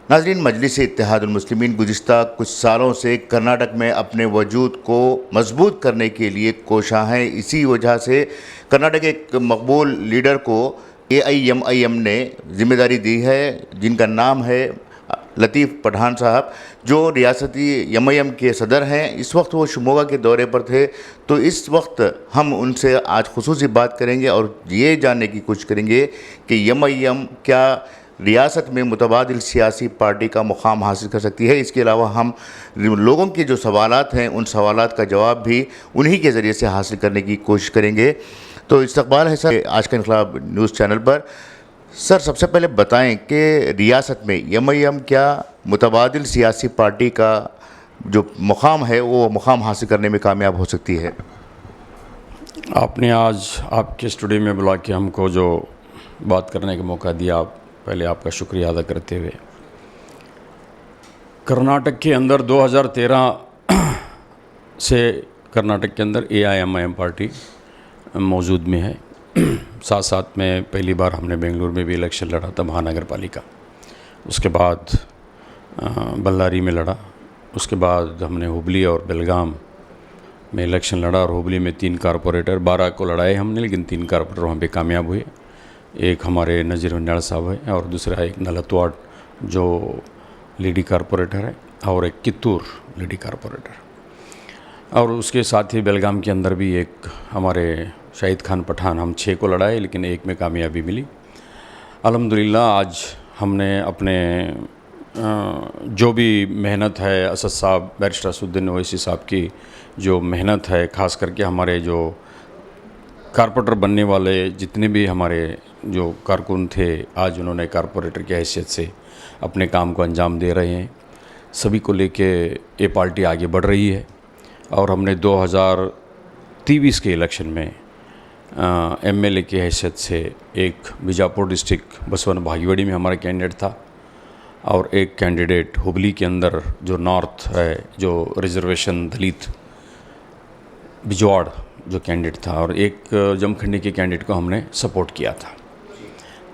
नाज़रीन, मजलिस-ए-इत्तेहादुल मुस्लिमीन गुज़िश्ता कुछ सालों से कर्नाटक में अपने वजूद को मजबूत करने के लिए कोशां है। इसी वजह से कर्नाटक के एक मकबूल लीडर को AIMIM ने ज़िम्मेदारी दी है, जिनका नाम है लतीफ़ पठान साहब, जो रियासती MIM के सदर हैं। इस वक्त वो शिमोगा के दौरे पर थे, तो इस वक्त हम उनसे आज खुसूसी बात करेंगे और ये जानने की कोशिश करेंगे कि MIM क्या रियासत में मुतबादिल सियासी पार्टी का मुकाम हासिल कर सकती है। इसके अलावा हम लोगों के जो सवालात हैं, उन सवालात का जवाब भी उन्हीं के ज़रिए से हासिल करने की कोशिश करेंगे। तो इस्तकबाल है सर आज का इनकलाब न्यूज़ चैनल पर। सर, सबसे पहले बताएं कि रियासत में MIM क्या मुतबादिल सियासी पार्टी का जो मुकाम है वो मुकाम हासिल करने में कामयाब हो सकती है? आपने आज आपके स्टूडियो में बुला के हमको जो बात करने का मौका दिया, पहले आपका शुक्रिया अदा करते हुए, कर्नाटक के अंदर 2013 से कर्नाटक के अंदर AIMIM पार्टी मौजूद में है। साथ साथ में पहली बार हमने बेंगलुरु में भी इलेक्शन लड़ा था, महानगर पालिका। उसके बाद बल्लारी में लड़ा। उसके बाद हमने हुबली और बेलगाम में इलेक्शन लड़ा और हुबली में 3 कारपोरेटर, 12 को लड़ाए हमने, लेकिन 3 कारपोरेटर वहाँ पे कामयाब हुए। एक हमारे नज़ीर उन्नाड़ साहब है और दूसरा एक नलतवाड़ जो लेडी कारपोरेटर है और एक कित्तूर लेडी कारपोरेटर। और उसके साथ ही बेलगाम के अंदर भी एक हमारे शाहिद खान पठान, हम 6 को लड़ाए लेकिन एक में कामयाबी मिली। अल्हम्दुलिल्लाह आज हमने अपने जो भी मेहनत है, असद साहब, बैरिस्टर असदुद्दीन ओवैसी साहब की जो मेहनत है, ख़ास करके हमारे जो कारपोरेटर बनने वाले जितने भी हमारे जो कारकुन थे, आज उन्होंने कारपोरेटर की हैसियत से अपने काम को अंजाम दे रहे हैं। सभी को लेके ये पार्टी आगे बढ़ रही है। और हमने 2023 के इलेक्शन में MLA की हैसियत से एक बीजापुर डिस्ट्रिक्ट बसवन भागीवाड़ी में हमारा कैंडिडेट था और एक कैंडिडेट हुबली के अंदर जो नॉर्थ है, जो रिजर्वेशन दलित बिजवाड़ जो कैंडिडेट था, और एक जमखंडी के कैंडिडेट को हमने सपोर्ट किया था।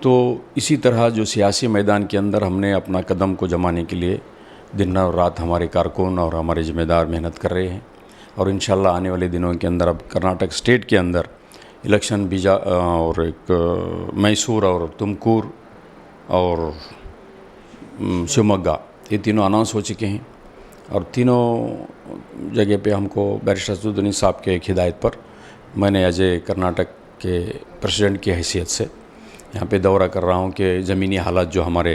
तो इसी तरह जो सियासी मैदान के अंदर हमने अपना कदम को जमाने के लिए दिन और रात हमारे कारकुन और हमारे ज़िम्मेदार मेहनत कर रहे हैं। और इंशाल्लाह आने वाले दिनों के अंदर अब कर्नाटक स्टेट के अंदर इलेक्शन और एक मैसूर और तुमकुर और शिवमोगा, ये तीनों अनाउंस हो चुके हैं। और तीनों जगह पे हमको बैरिस्टर असदुद्दीन साहब के एक हिदायत पर मैंने एज ए कर्नाटक के प्रेसिडेंट की हैसियत से यहाँ पे दौरा कर रहा हूँ कि ज़मीनी हालात जो हमारे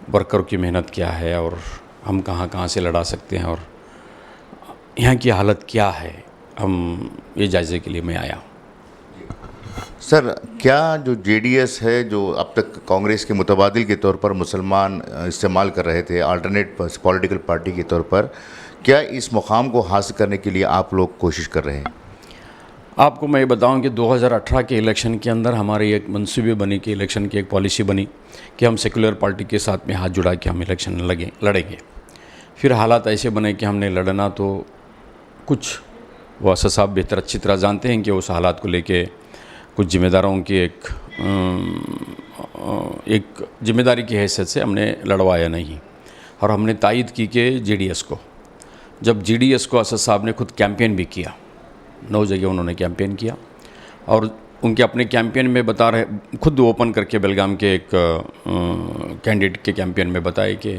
वर्कर की मेहनत क्या है और हम कहाँ कहाँ से लड़ा सकते हैं और यहाँ की हालत क्या है, हम ये जायज़े के लिए मैं आया हूँ। सर, क्या जो JDS है, जो अब तक कांग्रेस के मुतबादिल के तौर पर मुसलमान इस्तेमाल कर रहे थे, अल्टरनेट पॉलिटिकल पार्टी के तौर पर, क्या इस मुकाम को हासिल करने के लिए आप लोग कोशिश कर रहे हैं? आपको मैं ये बताऊं कि 2018 के इलेक्शन के अंदर हमारी एक मंसूबे बनी कि इलेक्शन की एक पॉलिसी बनी कि हम सेकुलर पार्टी के साथ में हाथ जुड़ा के हम इलेक्शन लड़ेंगे। फिर हालात ऐसे बने कि हमने लड़ना तो कुछ, वो असद साहब बेहतर अच्छी तरह जानते हैं कि उस हालात को लेके कुछ ज़िम्मेदारों की एक ज़िम्मेदारी की हैसियत से हमने लड़वाया नहीं। और हमने तायद की कि JDS को, जब JDS को असद साहब ने खुद कैंपेन भी किया, 9 जगह उन्होंने कैंपेन किया और उनके अपने कैंपेन में बता रहे, खुद ओपन करके बेलगाम के एक कैंडिडेट के कैंपेन में बताए कि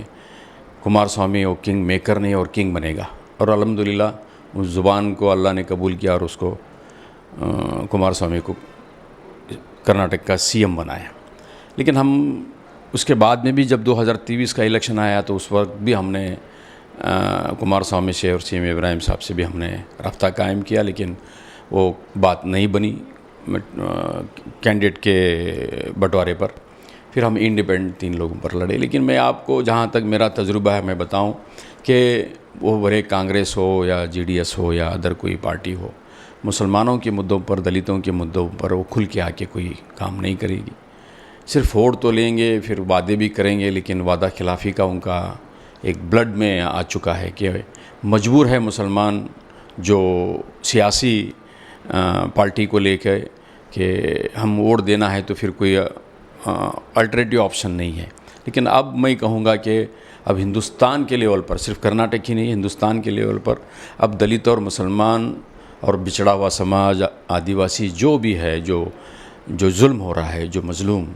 कुमार स्वामी वो किंग मेकर नहीं और किंग बनेगा। और अल्हम्दुलिल्लाह उस ज़ुबान को अल्लाह ने कबूल किया और उसको कुमार स्वामी को कर्नाटक का CM बनाया। लेकिन हम उसके बाद में भी जब 2023 का इलेक्शन आया तो उस वक्त भी हमने कुमार स्वामी से और CM इब्राहिम साहब से भी हमने रब्ता कायम किया, लेकिन वो बात नहीं बनी कैंडिडेट के बंटवारे पर। फिर हम इंडिपेंडेंट 3 लोगों पर लड़े। लेकिन मैं आपको जहाँ तक मेरा तजुर्बा है मैं बताऊं कि वो भले कांग्रेस हो या JDS हो या अदर कोई पार्टी हो, मुसलमानों के मुद्दों पर, दलितों के मुद्दों पर वो खुल के आके कोई काम नहीं करेगी। सिर्फ वोट तो लेंगे, फिर वादे भी करेंगे, लेकिन वादा खिलाफ़ी का उनका एक ब्लड में आ चुका है कि मजबूर है मुसलमान जो सियासी पार्टी को लेकर कि हम वोट देना है तो फिर कोई अल्टरनेटिव ऑप्शन नहीं है। लेकिन अब मैं कहूँगा कि अब हिंदुस्तान के लेवल पर, सिर्फ कर्नाटक ही नहीं, हिंदुस्तान के लेवल पर अब दलित और मुसलमान और बिछड़ा हुआ समाज, आदिवासी जो भी है, जो जुल्म हो रहा है, जो मजलूम,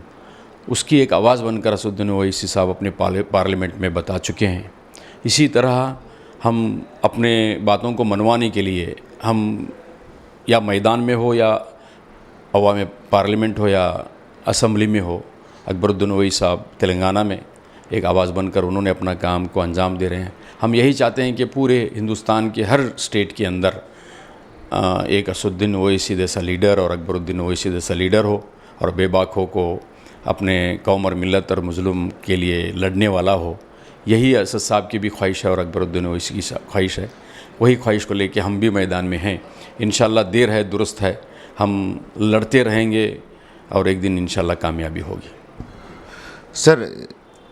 उसकी एक आवाज़ बनकर असदुद्दीन ओवैसी साहब अपने पार्लियामेंट में बता चुके हैं। इसी तरह हम अपने बातों को मनवाने के लिए हम या मैदान में हो या अवाम पार्लियामेंट हो या असम्बली में हो, अकबरुद्दीन ओवैसी साहब तेलंगाना में एक आवाज़ बनकर उन्होंने अपना काम को अंजाम दे रहे हैं। हम यही चाहते हैं कि पूरे हिंदुस्तान के हर स्टेट के अंदर एक असदुद्दीन ओवैसी जैसा लीडर और अकबरुद्दीन ओवैसी जैसा लीडर हो और बेबाक को अपने कौम और मिलत और मजलूम के लिए लड़ने वाला हो। यही असद साहब की भी ख्वाहिश है और अकबरुद्दीन ओवैसी की ख्वाहिश है। वही ख्वाहिश को लेके हम भी मैदान में हैं। इंशाल्लाह देर है दुरुस्त है, हम लड़ते रहेंगे और एक दिन इंशाल्लाह कामयाबी होगी। सर,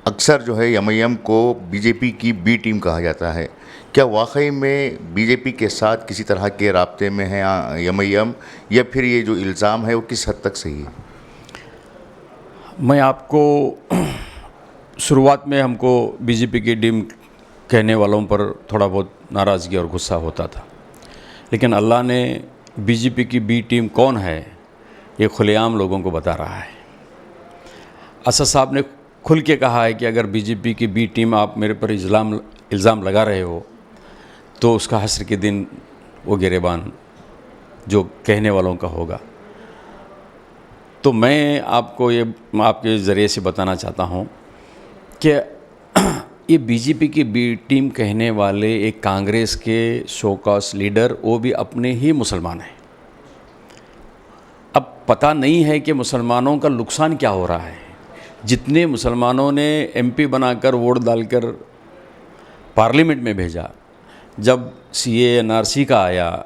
अक्सर जो है एमआईएम को बीजेपी की बी टीम कहा जाता है। क्या वाकई में बीजेपी के साथ किसी तरह के राब्ते में है एमआईएम, या फिर ये जो इल्ज़ाम है वो किस हद तक सही है? मैं आपको शुरुआत में हमको बीजेपी की टीम कहने वालों पर थोड़ा बहुत नाराज़गी और गुस्सा होता था, लेकिन अल्लाह ने बीजेपी की बी टीम कौन है ये खुलेआम लोगों को बता रहा है। असद साहब ने खुल के कहा है कि अगर बीजेपी की बी टीम आप मेरे पर इल्ज़ाम लगा रहे हो तो उसका हश्र के दिन वो गिरेबान जो कहने वालों का होगा। तो मैं आपको ये आपके ज़रिए से बताना चाहता हूँ कि ये बीजेपी की बी टीम कहने वाले एक कांग्रेस के शोकॉस लीडर, वो भी अपने ही मुसलमान हैं। अब पता नहीं है कि मुसलमानों का नुकसान क्या हो रहा है। जितने मुसलमानों ने एमपी बनाकर वोट डालकर पार्लियामेंट में भेजा, जब सीए एनआरसी का आया,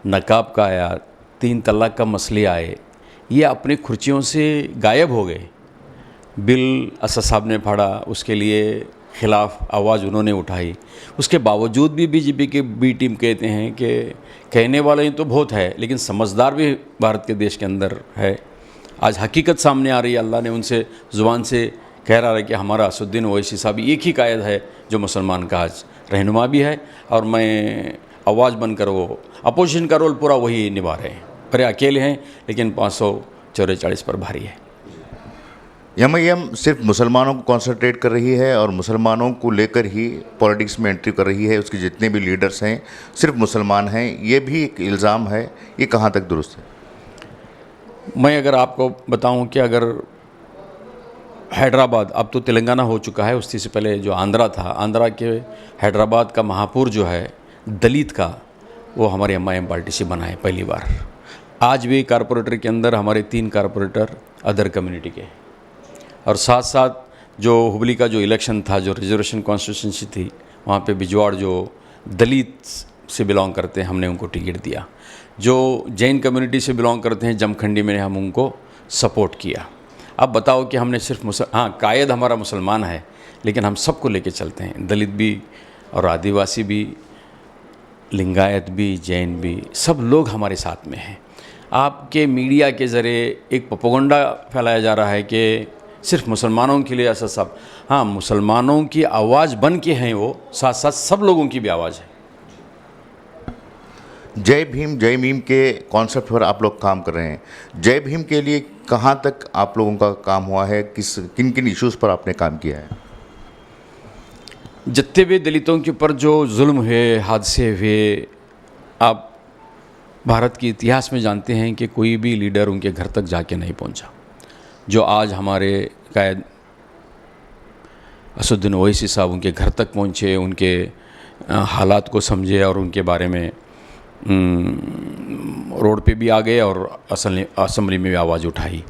नकाब का आया, 3 तलाक का मसले आए, ये अपने खुर्चियों से गायब हो गए। बिल असद साहब ने फाड़ा, उसके लिए ख़िलाफ़ आवाज़ उन्होंने उठाई। उसके बावजूद भी बीजेपी की बी टीम कहते हैं कि कहने वाले तो बहुत है लेकिन समझदार भी भारत के देश के अंदर है। आज हकीकत सामने आ रही है, अल्लाह ने उनसे ज़ुबान से कह रहा है कि हमारा असदुद्दीन ओवैसी साहब एक ही कायद है जो मुसलमान का आज रहनुमा भी है, और मैं आवाज़ बनकर वो अपोजिशन का रोल पूरा वही निभा रहे हैं। अरे अकेले हैं लेकिन 544 पर भारी है। एमआईएम सिर्फ मुसलमानों को कॉन्सेंट्रेट कर रही है और मुसलमानों को लेकर ही पॉलिटिक्स में एंट्री कर रही है। उसके जितने भी लीडर्स हैं सिर्फ मुसलमान हैं, ये भी एक इल्ज़ाम है। ये कहाँ तक दुरुस्त है? मैं अगर आपको बताऊं कि अगर हैदराबाद, अब तो तेलंगाना हो चुका है, उससे से पहले जो आंध्रा था, आंध्रा के हैदराबाद का महापौर जो है दलित का, वो हमारे एमआईएम पार्टी से बना है पहली बार। आज भी कारपोरेटर के अंदर हमारे 3 कारपोरेटर अदर कम्युनिटी के, और साथ साथ जो हुबली का जो इलेक्शन था, जो रिजर्वेशन कॉन्स्टिट्यूंसी थी, वहाँ पे बिजवाड़ जो दलित से बिलोंग करते हैं, हमने उनको टिकट दिया। जो जैन कम्युनिटी से बिलोंग करते हैं जमखंडी में, हम उनको सपोर्ट किया। अब बताओ कि हमने सिर्फ कायद हमारा मुसलमान है लेकिन हम सबको लेके चलते हैं, दलित भी और आदिवासी भी, लिंगायत भी, जैन भी, सब लोग हमारे साथ में हैं। आपके मीडिया के ज़रिए एक प्रोपेगेंडा फैलाया जा रहा है कि सिर्फ मुसलमानों के लिए असद साहब, हाँ, मुसलमानों की आवाज़ बन के हैं वो, साथ साथ सब लोगों की भी आवाज़ है। जय भीम जय मीम के कॉन्सेप्ट पर आप लोग काम कर रहे हैं। जय भीम के लिए कहाँ तक आप लोगों का काम हुआ है? किन किन इश्यूज़ पर आपने काम किया है? जितने भी दलितों के ऊपर जो जुल्म हुए, हादसे हुए, आप भारत के इतिहास में जानते हैं कि कोई भी लीडर उनके घर तक जाके नहीं पहुंचा। जो आज हमारे कायद असदुद्दीन ओवैसी साहब उनके घर तक पहुंचे, उनके हालात को समझे और उनके बारे में रोड पे भी आ गए और असेंबली में भी आवाज़ उठाई।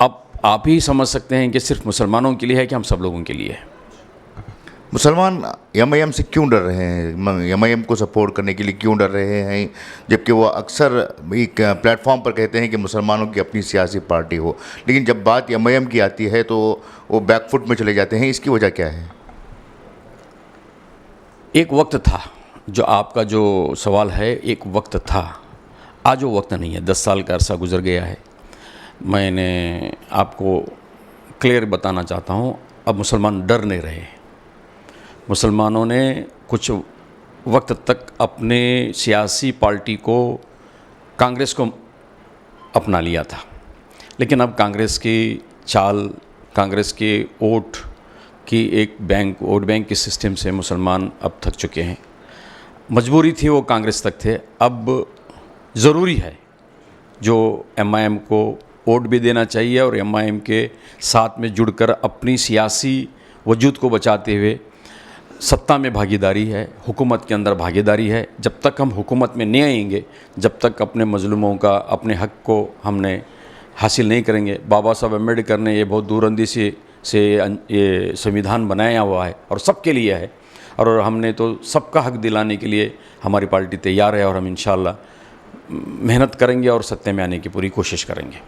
अब आप ही समझ सकते हैं कि सिर्फ मुसलमानों के लिए है कि हम सब लोगों के लिए है। मुसलमान एमआईएम से क्यों डर रहे हैं? एमआईएम को सपोर्ट करने के लिए क्यों डर रहे हैं, जबकि वो अक्सर एक प्लेटफॉर्म पर कहते हैं कि मुसलमानों की अपनी सियासी पार्टी हो, लेकिन जब बात एमआईएम की आती है तो वो बैकफुट में चले जाते हैं। इसकी वजह क्या है? एक वक्त था, जो आपका जो सवाल है, एक वक्त था, आज वो वक्त नहीं है। 10 साल का अरसा गुजर गया है। मैंने आपको क्लियर बताना चाहता हूँ, अब मुसलमान डर नहीं रहे। मुसलमानों ने कुछ वक्त तक अपने सियासी पार्टी को कांग्रेस को अपना लिया था, लेकिन अब कांग्रेस की चाल, कांग्रेस के वोट की एक वोट बैंक के सिस्टम से मुसलमान अब थक चुके हैं। मजबूरी थी, वो कांग्रेस तक थे। अब ज़रूरी है जो एमआईएम को वोट भी देना चाहिए और एमआईएम के साथ में जुड़कर अपनी सियासी वजूद को बचाते हुए सत्ता में भागीदारी है, हुकूमत के अंदर भागीदारी है। जब तक हम हुकूमत में नहीं आएंगे, जब तक अपने मजलूमों का, अपने हक़ को हमने हासिल नहीं करेंगे। बाबा साहब अम्बेडकर ने ये बहुत दूरअंदेशी से ये संविधान बनाया हुआ है और सबके लिए है, और हमने तो सबका हक़ दिलाने के लिए हमारी पार्टी तैयार है और हम इंशाअल्लाह मेहनत करेंगे और सत्ते में आने की पूरी कोशिश करेंगे।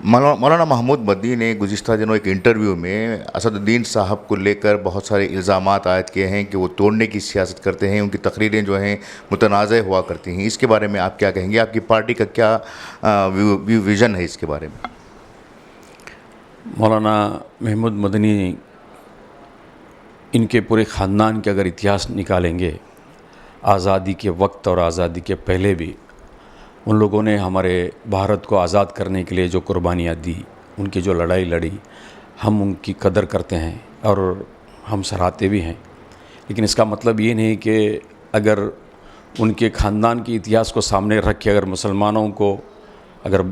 मौलाना महमूद मदनी ने गुज़िश्ता दिनों एक इंटरव्यू में असदुद्दीन साहब को लेकर बहुत सारे इल्ज़ामात आयद किए हैं कि वो तोड़ने की सियासत करते हैं, उनकी तकरीरें जो हैं मुतनाज़ हुआ करती हैं। इसके बारे में आप क्या कहेंगे? आपकी पार्टी का क्या विज़न है इसके बारे में? मौलाना महमूद मदनी, इनके पूरे ख़ानदान के अगर इतिहास निकालेंगे, आज़ादी के वक्त और आज़ादी के पहले भी उन लोगों ने हमारे भारत को आज़ाद करने के लिए जो कुर्बानियाँ दी, उनकी जो लड़ाई लड़ी, हम उनकी कदर करते हैं और हम सराहते भी हैं। लेकिन इसका मतलब ये नहीं कि अगर उनके ख़ानदान के इतिहास को सामने रख के अगर मुसलमानों को, अगर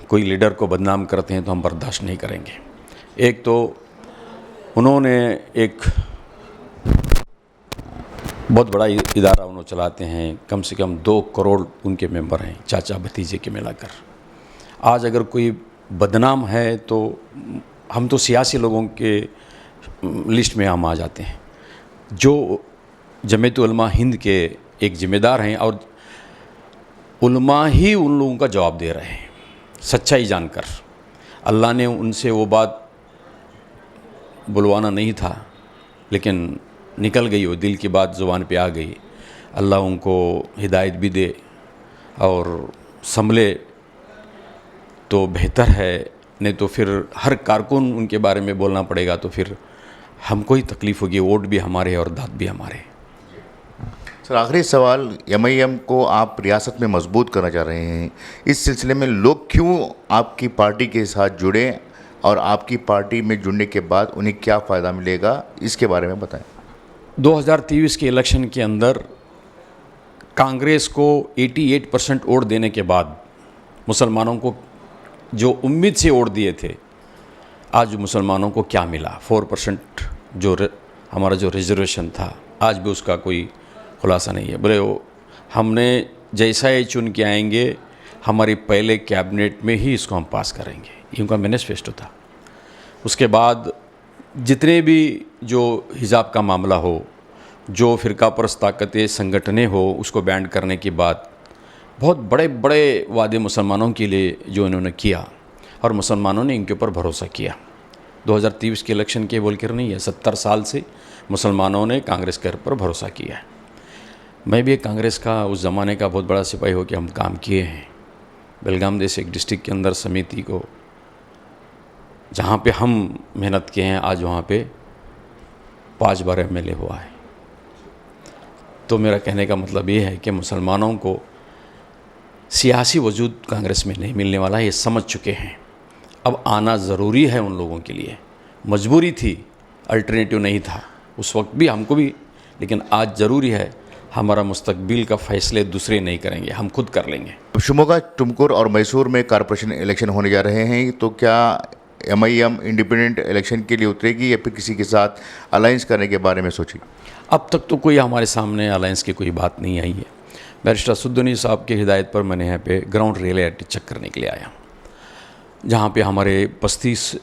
कोई लीडर को बदनाम करते हैं तो हम बर्दाश्त नहीं करेंगे। एक तो उन्होंने एक बहुत बड़ा इदारा उन्होंने चलाते हैं, कम से कम 2 करोड़ उनके मेंबर हैं, चाचा भतीजे के मिलाकर। आज अगर कोई बदनाम है तो हम तो सियासी लोगों के लिस्ट में हम आ जाते हैं। जो जमीयत उलमा हिंद के एक ज़िम्मेदार हैं और उलमा ही उन लोगों का जवाब दे रहे हैं सच्चाई जानकर। अल्लाह ने उनसे वो बात बुलवाना नहीं था, लेकिन निकल गई, वो दिल की बात ज़ुबान पे आ गई। अल्लाह उनको हिदायत भी दे और संभले तो बेहतर है, नहीं तो फिर हर कारकुन उनके बारे में बोलना पड़ेगा तो फिर हमको ही तकलीफ़ होगी। वोट भी हमारे और दाद भी हमारे। सर, आखिरी सवाल, एमआईएम को आप रियासत में मजबूत करना चाह रहे हैं, इस सिलसिले में लोग क्यों आपकी पार्टी के साथ जुड़े और आपकी पार्टी में जुड़ने के बाद उन्हें क्या फ़ायदा मिलेगा, इसके बारे में बताएं। 2023 के इलेक्शन के अंदर कांग्रेस को 88% वोट देने के बाद मुसलमानों को जो उम्मीद से वोट दिए थे, आज मुसलमानों को क्या मिला? 4% जो हमारा जो रिजर्वेशन था, आज भी उसका कोई खुलासा नहीं है। बोले वो हमने जैसा ही चुन के आएंगे, हमारी पहले कैबिनेट में ही इसको हम पास करेंगे, ये उनका मैनिफेस्टो था। उसके बाद जितने भी जो हिजाब का मामला हो, जो फ़िरका परस्त ताकतें संगठनें हो, उसको बैन करने की बात, बहुत बड़े बड़े वादे मुसलमानों के लिए जो इन्होंने किया और मुसलमानों ने इनके ऊपर भरोसा किया। 2023 के इलेक्शन के बोल कर नहीं है, 70 साल से मुसलमानों ने कांग्रेस के ऊपर भरोसा किया है। मैं भी एक कांग्रेस का उस ज़माने का बहुत बड़ा सिपाही हो के हम काम किए हैं। बेलगाम जैसे एक डिस्ट्रिक्ट के अंदर समिति को जहाँ पे हम मेहनत किए हैं, आज वहाँ पे 5 बार एमएलए हुआ है। तो मेरा कहने का मतलब ये है कि मुसलमानों को सियासी वजूद कांग्रेस में नहीं मिलने वाला है, ये समझ चुके हैं। अब आना ज़रूरी है उन लोगों के लिए, मजबूरी थी, अल्टरनेटिव नहीं था उस वक्त भी, हमको भी, लेकिन आज ज़रूरी है। हमारा मुस्तकबिल का फ़ैसले दूसरे नहीं करेंगे, हम खुद कर लेंगे। शिमोगा, तुमकुर और मैसूर में कॉरपोरेशन इलेक्शन होने जा रहे हैं, तो क्या एमआईएम इंडिपेंडेंट इलेक्शन के लिए उतरेगी या फिर किसी के साथ अलायंस करने के बारे में सोची? अब तक तो कोई हमारे सामने अलायंस की कोई बात नहीं आई है। बैरिस्टर असदुद्दीन साहब की हिदायत पर मैंने यहाँ पे ग्राउंड रियलिटी चेक करने के लिए आया, जहाँ पे हमारे 35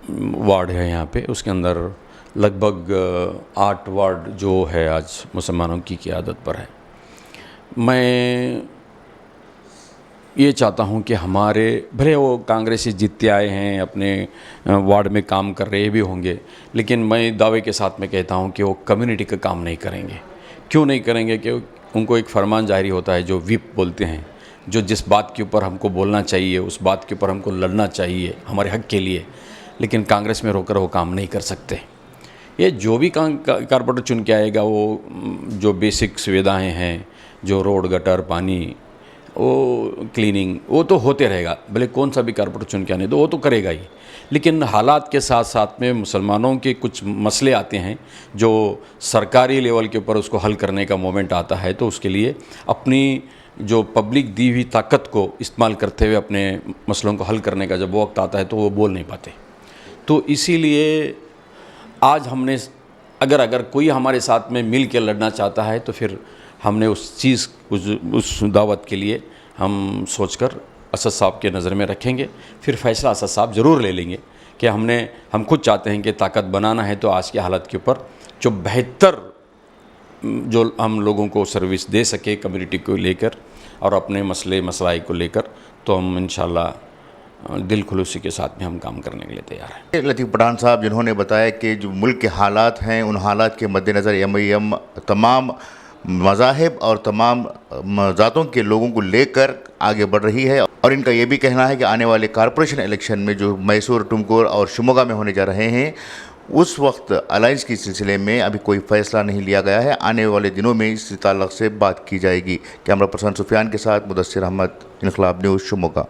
वार्ड है यहाँ पे, उसके अंदर लगभग 8 वार्ड जो है आज मुसलमानों की क़ियादत पर है। मैं ये चाहता हूँ कि हमारे, भले वो कांग्रेसी जीतते आए हैं, अपने वार्ड में काम कर रहे भी होंगे, लेकिन मैं दावे के साथ में कहता हूँ कि वो कम्युनिटी का काम नहीं करेंगे। क्यों नहीं करेंगे? कि उनको एक फरमान जारी होता है जो व्हिप बोलते हैं, जो जिस बात के ऊपर हमको बोलना चाहिए उस बात के ऊपर हमको लड़ना चाहिए हमारे हक़ के लिए, लेकिन कांग्रेस में रोकर वो काम नहीं कर सकते। ये जो भी कारपोरेटर चुन के आएगा वो जो बेसिक सुविधाएं हैं, जो रोड गटर पानी वो क्लीनिंग वो तो होते रहेगा, भले कौन सा भी कारपोरेटर चुन के आने दो वो तो करेगा ही। लेकिन हालात के साथ साथ में मुसलमानों के कुछ मसले आते हैं जो सरकारी लेवल के ऊपर उसको हल करने का मोमेंट आता है, तो उसके लिए अपनी जो पब्लिक दी हुई ताकत को इस्तेमाल करते हुए अपने मसलों को हल करने का जब वक्त आता है तो वो बोल नहीं पाते। तो इसीलिए आज हमने अगर कोई हमारे साथ में मिल के लड़ना चाहता है तो फिर हमने उस दावत के लिए हम सोचकर असद साहब के नज़र में रखेंगे, फिर फैसला असद साहब ज़रूर ले लेंगे कि हम खुद चाहते हैं कि ताकत बनाना है तो आज की हालत के ऊपर जो बेहतर जो हम लोगों को सर्विस दे सके कम्युनिटी को लेकर और अपने मसलाई को लेकर, तो हम इंशाल्लाह दिल खुलूसी के साथ में हम काम करने के लिए तैयार हैं। लतीफ़ पठान साहब जिन्होंने बताया कि जो मुल्क के हालात हैं उन हालात के मद्देनज़र MIM तमाम मज़ाहिब और तमाम ज़ातों के लोगों को लेकर आगे बढ़ रही है, और इनका ये भी कहना है कि आने वाले कॉरपोरेशन इलेक्शन में जो मैसूर, टुमकुर और शिमोगा में होने जा रहे हैं उस वक्त अलायंस के सिलसिले में अभी कोई फ़ैसला नहीं लिया गया है, आने वाले दिनों में इस ताल्लुक़ से बात की जाएगी। कैमरा पर्सन सुफियान के साथ मुदस्सिर अहमद, इनक़लाब न्यूज़, शिमोगा।